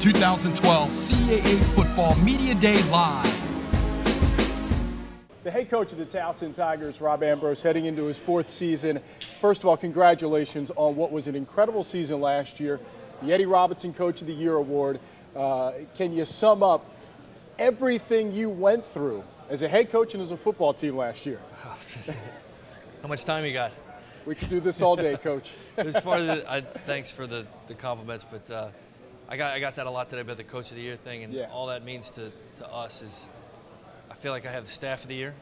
2012 CAA Football Media Day Live. The head coach of the Towson Tigers, Rob Ambrose, heading into his 4th season. First of all, congratulations on what was an incredible season last year, the Eddie Robinson Coach of the Year Award. Can you sum up everything you went through as a head coach and as a football team last year? How much time you got? We could do this all day, Coach. As far as thanks for the compliments, but I got that a lot today about the Coach of the Year thing, and all that means to us is I feel like I have the staff of the year.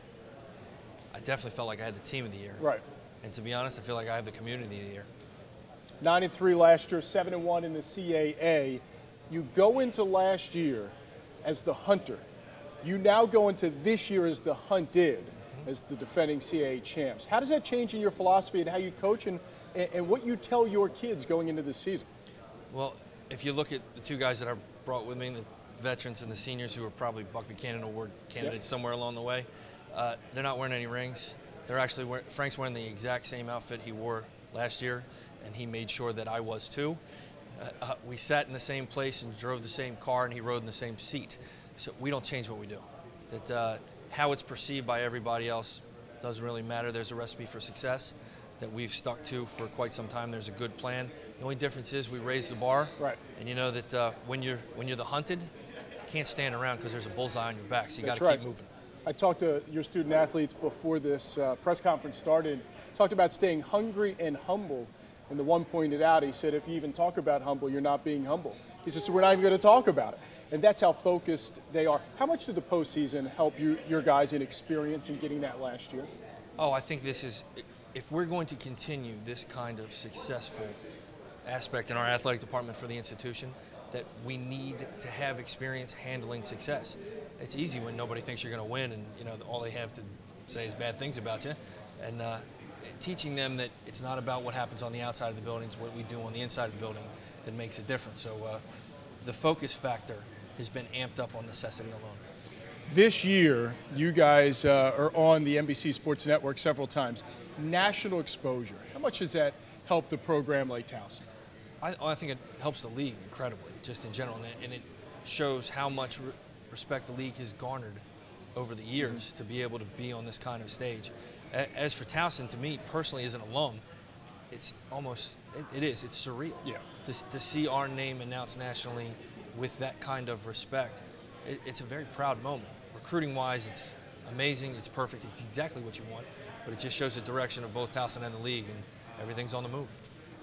I definitely felt like I had the team of the year. Right. And to be honest, I feel like I have the community of the year. 9-3 last year, 7-1 in the CAA. You go into last year as the hunter. You now go into this year as the hunted, as the defending CAA champs. How does that change in your philosophy and how you coach and what you tell your kids going into this season? Well, if you look at the two guys that I brought with me, the veterans and the seniors who are probably Buck Buchanan Award candidates somewhere along the way, they're not wearing any rings. They're actually Frank's wearing the exact same outfit he wore last year, and he made sure that I was too. We sat in the same place and drove the same car, and he rode in the same seat. So we don't change what we do. That how it's perceived by everybody else doesn't really matter. There's a recipe for success that we've stuck to for quite some time. There's a good plan. The only difference is we raise the bar, right? And you know that when you're the hunted, you can't stand around because there's a bullseye on your back. So you got to keep moving. I talked to your student athletes before this press conference started. Talked about staying hungry and humble. And the one pointed out, he said, if you even talk about humble, you're not being humble. He said, so we're not even going to talk about it. And that's how focused they are. How much did the postseason help your guys in experience in getting that last year? Oh, I think this is, if we're going to continue this kind of successful aspect in our athletic department for the institution, that we need to have experience handling success. It's easy when nobody thinks you're going to win and all they have to say is bad things about you. And teaching them that it's not about what happens on the outside of the building, it's what we do on the inside of the building that makes a difference. So the focus factor has been amped up on necessity alone. This year, you guys are on the NBC Sports Network several times. National exposure. How much has that helped the program like Towson? I think it helps the league incredibly, just in general, and it shows how much respect the league has garnered over the years to be able to be on this kind of stage. As for Towson, to me personally as an alum, it's almost, it's surreal. Yeah. To see our name announced nationally with that kind of respect, it's a very proud moment. Recruiting-wise, it's amazing, it's perfect, it's exactly what you want, but it just shows the direction of both Towson and the league, and everything's on the move.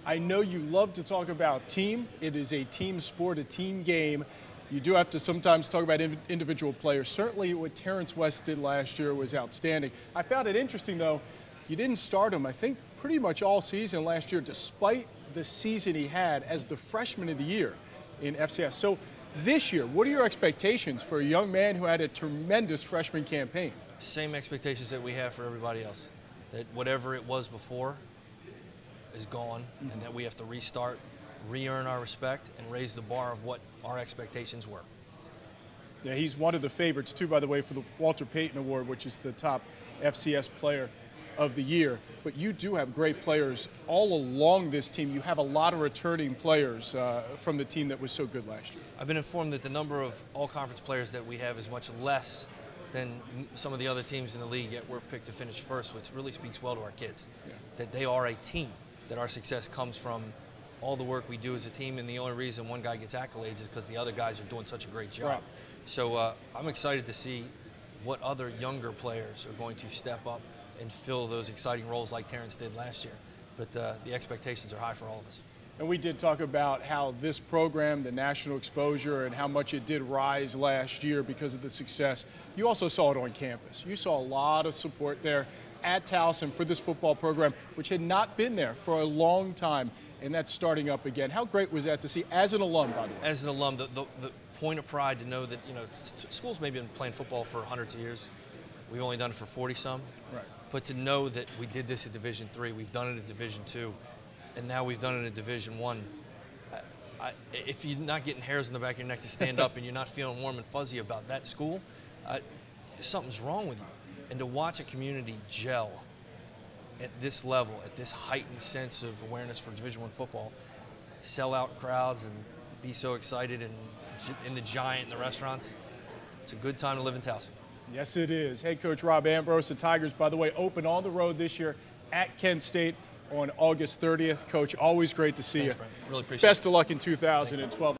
I know you love to talk about team. It is a team sport, a team game. You do have to sometimes talk about individual players. Certainly what Terrence West did last year was outstanding. I found it interesting, though, you didn't start him, I think, pretty much all season last year, despite the season he had as the freshman of the year in FCS. So this year, what are your expectations for a young man who had a tremendous freshman campaign? Same expectations that we have for everybody else. That whatever it was before is gone, and that we have to restart, re-earn our respect, and raise the bar of what our expectations were. Yeah, he's one of the favorites, too, by the way, for the Walter Payton Award, which is the top FCS player of the year. But you do have great players all along this team. You have a lot of returning players from the team that was so good last year. I've been informed that the number of all-conference players that we have is much less than some of the other teams in the league, yet we're picked to finish first, which really speaks well to our kids. Yeah. That they are a team, that our success comes from all the work we do as a team, and the only reason one guy gets accolades is because the other guys are doing such a great job. Right. So I'm excited to see what other younger players are going to step up and fill those exciting roles like Terrence did last year. But the expectations are high for all of us. And we did talk about how this program, the national exposure, and how much it did rise last year because of the success. You also saw it on campus. You saw a lot of support there at Towson for this football program, which had not been there for a long time, and that's starting up again. How great was that to see as an alum, by the way? As an alum, the point of pride to know that, schools maybe been playing football for hundreds of years. We've only done it for 40-some. Right. But to know that we did this at Division III, we've done it at Division II, and now we've done it at Division I. If you're not getting hairs in the back of your neck to stand up and you're not feeling warm and fuzzy about that school, something's wrong with you. And to watch a community gel at this level, at this heightened sense of awareness for Division I football, sell out crowds and be so excited and in the Giant and the restaurants. It's a good time to live in Towson. Yes, it is. Head coach Rob Ambrose. The Tigers, by the way, open on the road this year at Kent State on August 30th. Coach, always great to see you. Brent. Really appreciate it. Best of luck in 2012.